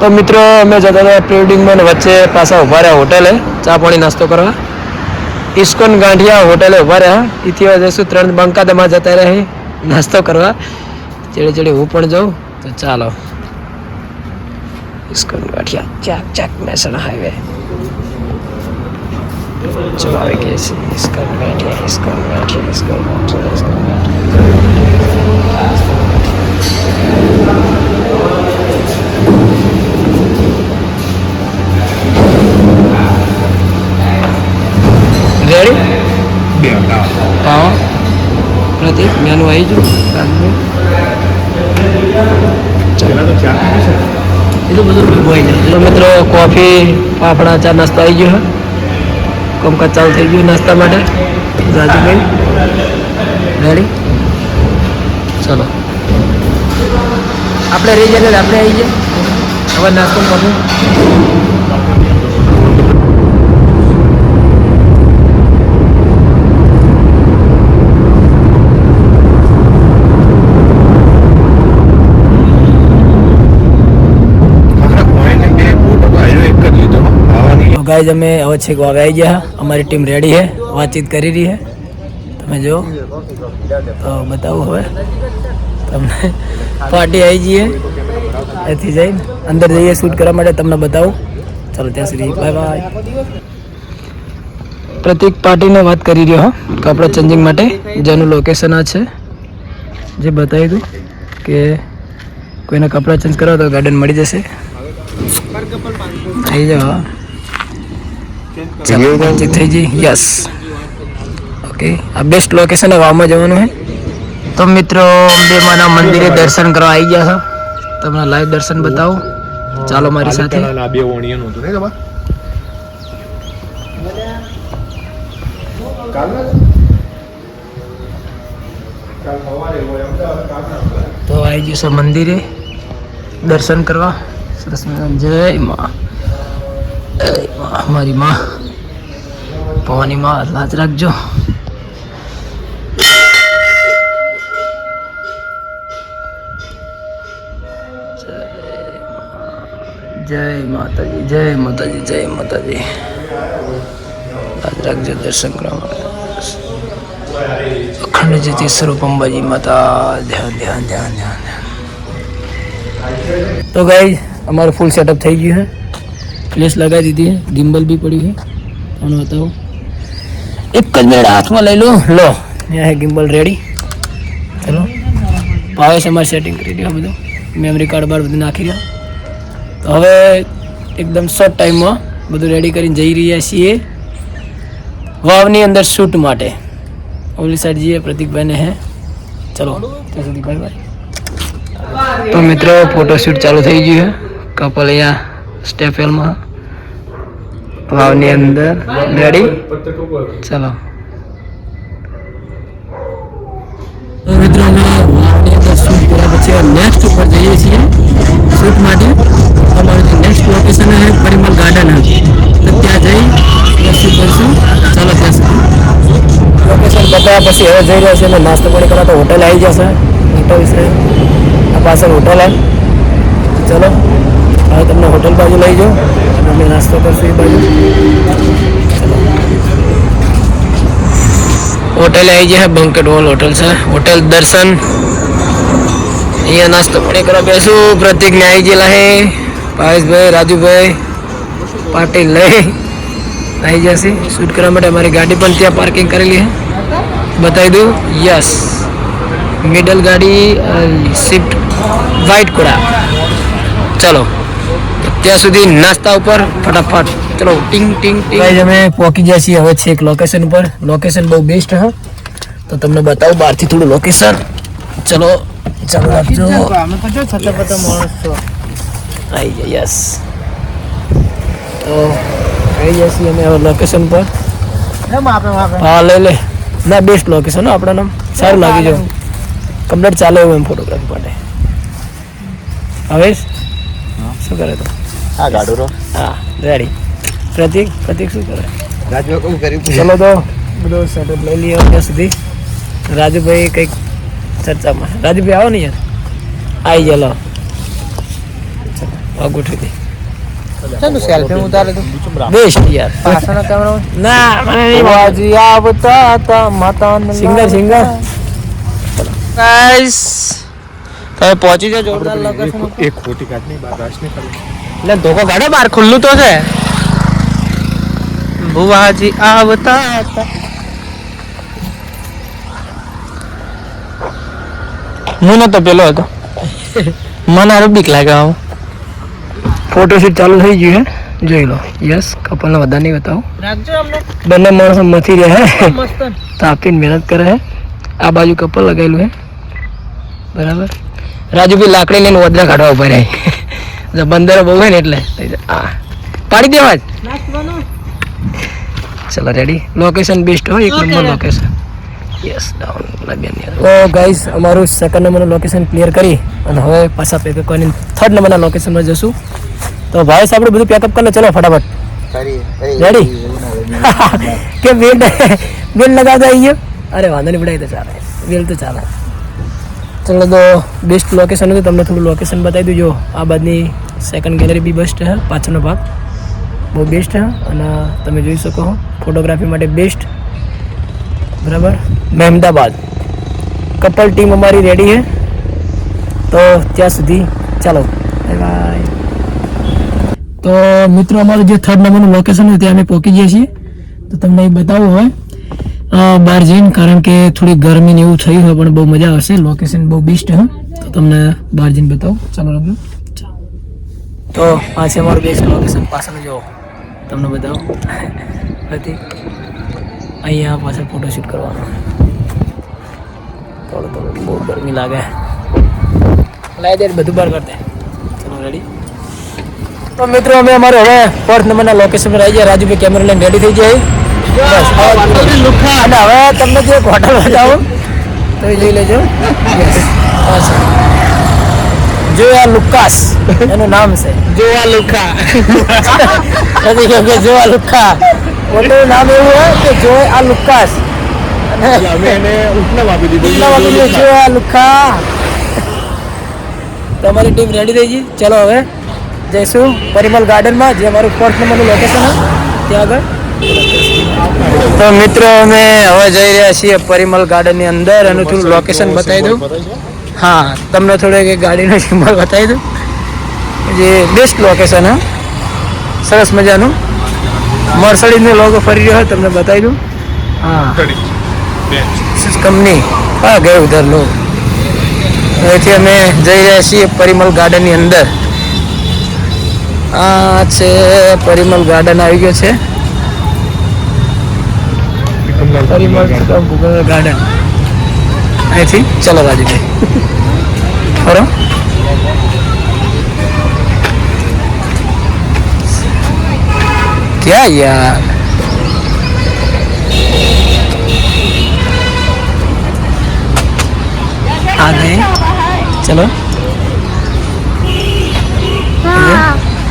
તો મિત્રો અમે જતા હતા પ્રી વેડિંગમાં વચ્ચે પાછા ઊભા રહ્યા હોટેલે ચા પાણી નાસ્તો કરવા. ઇસ્કોન ગાંઠિયા હોટેલે ઊભા રહ્યા. એથી જઈશું 3 બંકાદમાં જતા રહે નાસ્તો કરવા. ચેડે ચેડે હું પણ જાઉં તો ચાલો. ઇસ્કોન ગાંઠિયા ચાક ચાક મહેસાણા હાઈવે જો આવી ગયા છે. ઇસ્કોન ગાંઠિયા ઇસ્કોન ગાંઠિયા ઇસ્કોન ગાંઠિયા ઇસ્કોન રેડી પાવ પ્રતિક મેનુ આવી જો મિત્રો કોફી પાપડા ચા નાસ્તો આવી ગયો. કામકાજ ચાલુ થઈ ગયું નાસ્તા માટે. રાજુભાઈ રેડી ચલો આપણે રહી જાય આપણે આવી જાય હવે નાસ્તો કરશું. ગાઈઝ અમે હવે છેક વાગે આવી ગયા. અમારી ટીમ રેડી છે, વાતચીત કરી રહી છે. તમે જો તો બતાવું હવે તમને પાર્ટી આવી જઈએ એથી જઈને અંદર જઈએ શૂટ કરવા માટે તમને બતાવું. ચાલો ત્યાં સુધી બાય બાય. પ્રતિક પાર્ટીને વાત કરી રહ્યો કપડા ચેન્જિંગ માટે જેનું લોકેશન આ છે જે બતાવી દઉં કે કોઈને કપડાં ચેન્જ કરવા તો ગાર્ડન મળી જશે. આવી જાઓ થઈ જઈ. યસ ઓકે આ બેસ્ટ લોકેશન વાવમાં જવાનું છે. તો મિત્રો અંબેમાના મંદિરે દર્શન કરવા આવી ગયા છો. તમને લાઈવ દર્શન બતાવું ચાલો મારી સાથે. તો આવી ગયું છે મંદિરે દર્શન કરવા. સરસ જય માં મારી માં ભવાની માં લાજ રાખજો. જય માતાજી જય માતાજી જય માતાજી. લાજ રાખજો દર્શન કરવા માટે. અખંડ જ્યોતિ સ્વરૂપ અંબાજી માતા. ધ્યાન ધ્યાન ધ્યાન ધ્યાન. તો ગાઈઝ અમારું ફૂલ સેટઅપ થઈ ગયું છે. પ્લેસ લગાવી દીધી है. गिम्बल भी पड़ी है. તમને बताओ एक જ મિનિટ હાથમાં લઈ લો. લો यहाँ है गिम्बल रेडी. ચલો પાવે છે અમારે સેટિંગ કરી દીધું બધું. મેમરી કાર્ડ બાર બધું નાખી રહ્યા. તો હવે એકદમ શોર્ટ ટાઈમમાં બધું રેડી કરીને જઈ રહ્યા છીએ વાવની અંદર શૂટ માટે. ઓલી સાઈડ જઈએ પ્રતિકભાઈને હે. ચલો ત્યાં સુધી બાય બાય. તો મિત્રો ફોટોશૂટ ચાલુ થઈ ગયું છે. કપલ અહીંયા સ્ટેફેલમાં વાવની અંદર રેડી. ચલો મિત્રો અમે વાવની અંદર શૂટ કર્યા પછી નેક્સ્ટ ઉપર જઈએ છીએ શૂટ માટે. અમારું નેક્સ્ટ લોકેશન છે પરિમલ ગાર્ડન. તો ત્યાં જઈ દર્શન કરીશું. ચાલો ત્યાં સુધી લોકેશન બતાવ્યા પછી હવે જઈ રહ્યા છે અને નાસ્તો પાણી કરવા તો હોટલ આવી જશે. હોટલ છે આ પાછળ હોટલ આવે. ચલો હવે તમને હોટલ બાજુ લઈ જાઓ. અમે નાસ્તો કરશું એ બાજુ. હોટેલ આવી જાય બંકેટ હોલ હોટલ છે. હોટેલ દર્શન અહીંયા નાસ્તો પાણી કરવા બેસું. પ્રતિકને આવી ગયેલા હે ભાવેશભાઈ રાજુભાઈ પાટીલ લઈ આવી જશે શૂટ કરવા માટે. અમારી ગાડી પણ ત્યાં પાર્કિંગ કરેલી છે બતાવી દઉં. યસ મિડલ ગાડી સ્વિફ્ટ વ્હાઇટ કોડા. ચલો ત્યાં સુધી નાસ્તા ઉપર ફટાફટ. ચલો ટીંગ ટીંગ ટીંગ. અમે પહોંચી ગયા છીએ હવે છે એક લોકેશન ઉપર. લોકેશન બહુ બેસ્ટ હા. તો તમને બતાવું બહારથી થોડું લોકેશન. ચલો ચાલો આપજો. આવી ગયા. યસ તો આવી ગયા છીએ અમે હવે લોકેશન પર. હા લઈ લે ના બેસ્ટ લોકેશન હો. આપણા નામ સારું લાગી જાવ કમ્પ્લીટ ચાલે એવું એમ ફોટોગ્રાફી માટે. હવે શું કરે તો હા ગાડુરો. હા રેડી. પ્રતિક શું કરે? રાજુભાઈ કોમ કર્યું. ચલો તો બધો સેટઅપ લઈ લઈએ ત્યાં સુધી. રાજુભાઈ કંઈક ચર્ચામાં. રાજુભાઈ આવો ને યાર. આવી ચાલો આ ગોઠવી દે ચાલો સેલ્ફી ઉતારે તો બેસ્ટ યાર પાછળનો કેમેરો ના મને નહીં વાજી આવતા હતા માતા સિંગર ગાઈસ તમે પહોંચી જાઓ જોરદાર લોકેશન એક ખોટી કાઢની બાર રાશની ખાલી એટલે ધોકો કાઢો બહાર ખુલ્લું તો છે ભુવાજી આવતા હતા હું નતો પેલો હતો મને હારું બીક લાગે આવું ફોટોશૂટ ચાલુ થઈ ગયું હે જોઈ લો યસ કપલને વધારે નહીં બતાવું રાખજો અમને બંને માણસો મથી રહ્યા હે મસ્ત તાપીને મહેનત કરે હે આ બાજુ કપલ લગાવેલું હે બરાબર રાજુભાઈ લાકડી લઈને વદરા કાઢવા ઉભા રહે બંદરો બહુ હોય ને એટલે હા પાડી દેવા જ ચલો રેડી લોકેશન બેસ્ટ હોય એક નંબર લોકેશન યસ ડાઉન લાગ્યા તો ગાઈસ અમારું સેકન્ડ નંબરનું લોકેશન ક્લિયર કરી અને હવે પાછા પેકઅપ કરીને થર્ડ નંબરના લોકેશનમાં જશું તો ભાઈ આપણે બધું પેકઅપ કરી લો ચલો ફટાફટ રેડી કે બેલ લગાવતા આવી ગયો અરે વાંધો નહીં પડાય તો ચાલે બેલ તો ચાલે ચલો તો બેસ્ટ લોકેશન હતું તમને થોડું લોકેશન બતાવી દઉં જો આ બાદની સેકન્ડ ગેલેરી બી બેસ્ટ છે પાછળનો ભાગ બહુ બેસ્ટ છે અને તમે જોઈ શકો ફોટોગ્રાફી માટે બેસ્ટ બરાબર મહેમદાબાદ કપલ ટીમ અમારી રેડી છે તો ત્યાં સુધી ચાલો બાય બાય તો મિત્રો અમારું જે થર્ડ નંબરનું લોકેશન હોય ત્યાં અમે પહોંચી ગયા છીએ તો તમને એ બતાવવું હોય બહાર જઈને કારણ કે થોડી ગરમી ને એવું થયું હોય પણ બહુ મજા આવશે લોકેશન બહુ બેસ્ટ હે તો તમને બહાર જઈને બતાવું ચાલો રમ્યો તો આ છે અમારું બેસ્ટ લોકેશન પાછળ જો તમને બતાવું હતી અહીંયા પાછળ ફોટોશૂટ કરવાનો થોડું બહુ ગરમી લાગે લાવી દે બધું બહાર કરી દે ચલો રેડી તો મિત્રો અમે અમારે હવે ફોર્થ નંબરના લોકેશન પર આવી ગયા રાજુભાઈ કેમેરા લઈને રેડી થઈ જાય બસ અને હવે તમને જે હોટલ બતાવું તો એ જોઈ લેજો જોયા લુકાસ એનું નામ છે જોવા લુખા નથી કેમ કે જોયા લુકા હોટલનું નામ એવું હોય કે જોયા લુકાસ અમે એને ઉપનામ આપી દીધું જોયા લુકા તમારી ટીમ રેડી થઈ ગઈ ચલો હવે જઈશું પરિમલ ગાર્ડનમાં જે અમારું ફોર્થ નંબરનું લોકેશન છે ત્યાં આગળ તો મિત્રો અમે હવે જઈ રહ્યા છીએ પરિમલ ગાર્ડનની અંદર અને થોડું લોકેશન બતાવી દઉં હા તમને થોડું એક ગાડીનો સિમ્બોલ બતાવી દઉં જે બેસ્ટ લોકેશન હા સરસ મજાનું મર્સડીઝનો લોગો ફરી રહ્યો તમને બતાવી દઉં હા કંપની હા ગયો ઉધર લો અહીંથી અમે જઈ રહ્યા છીએ પરિમલ ગાર્ડનની અંદર આ છે પરિમલ ગાર્ડન આવી ગયો છે પરિમલ ગાર્ડન અહીંથી ચલો રાજુભાઈ ખરો ક્યાં યાર आ गए चलो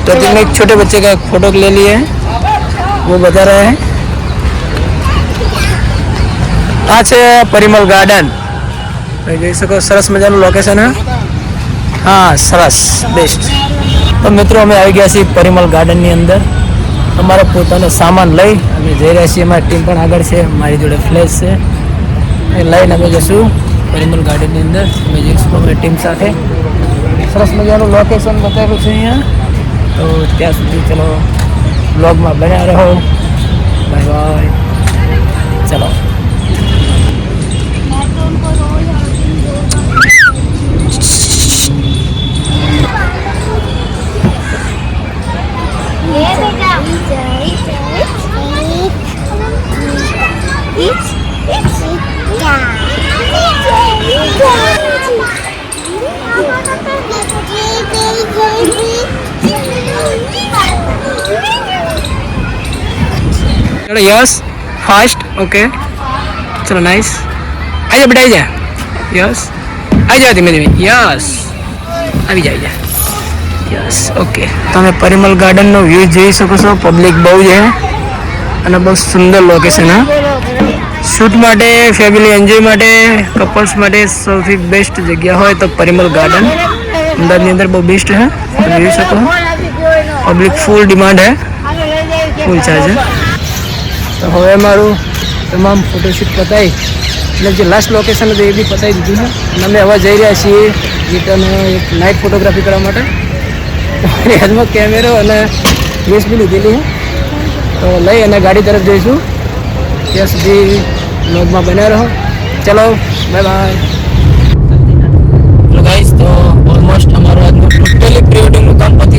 तो तुमने एक छोटे बच्चे का फोटो ले लिए हैं वो बता रहे हैं आ છે પરિમલ ગાર્ડન જોઈ શકો સરસ મજાનું લોકેશન હે હા સરસ બેસ્ટ તો મિત્રો અમે આવી ગયા છીએ પરિમલ ગાર્ડનની અંદર અમારો પોતાનો સામાન લઈ અમે જઈ રહ્યા છીએ અમારી ટીમ પણ આગળ છે મારી જોડે ફ્લેશ છે એ લઈને અમે જઈશું પરિમલ ગાર્ડનની અંદર અમે જઈશું અમારી ટીમ સાથે સરસ મજાનું લોકેશન બતાવેલું છે અહીંયા તો ત્યાં સુધી ચલો બ્લોગમાં બન્યા રહો બાય બાય ચલો चलो यस फास्ट ओके चलो नाइस आजा बेटा आजा यस आजा धीमे धीमे यस આવી જાય યસ ઓકે તમે પરિમલ ગાર્ડનનો વ્યૂ જોઈ શકો છો પબ્લિક બહુ છે અને બહુ સુંદર લોકેશન હા શૂટ માટે ફેમિલી એન્જોય માટે કપલ્સ માટે સૌથી બેસ્ટ જગ્યા હોય તો પરિમલ ગાર્ડન અમદાવાદની અંદર બહુ બેસ્ટ છે, તમે જોઈ શકો પબ્લિક ફૂલ ડિમાન્ડ છે, ફૂલ ચાર્જ છે. તો હવે મારું તમામ ફોટોશૂટ પતાવી એટલે જે લાસ્ટ લોકેશન હતું એ બી પતાવી દીધું છે અને અમે હવે જઈ રહ્યા છીએ રિટર્ન એક નાઇટ ફોટોગ્રાફી કરવા માટે. મારી હાથમાં કેમેરો અને ડ્રેસ બી લીધેલી છે, તો લઈ અને ગાડી તરફ જઈશું. ત્યાં સુધી વ્લોગમાં બન્યા રહો. ચલો બાય બાય. હેલો ગાઈસ, તો ઓલમોસ્ટ અમારું આજનું ટોટલી પ્રી વેડિંગનું કામ પતી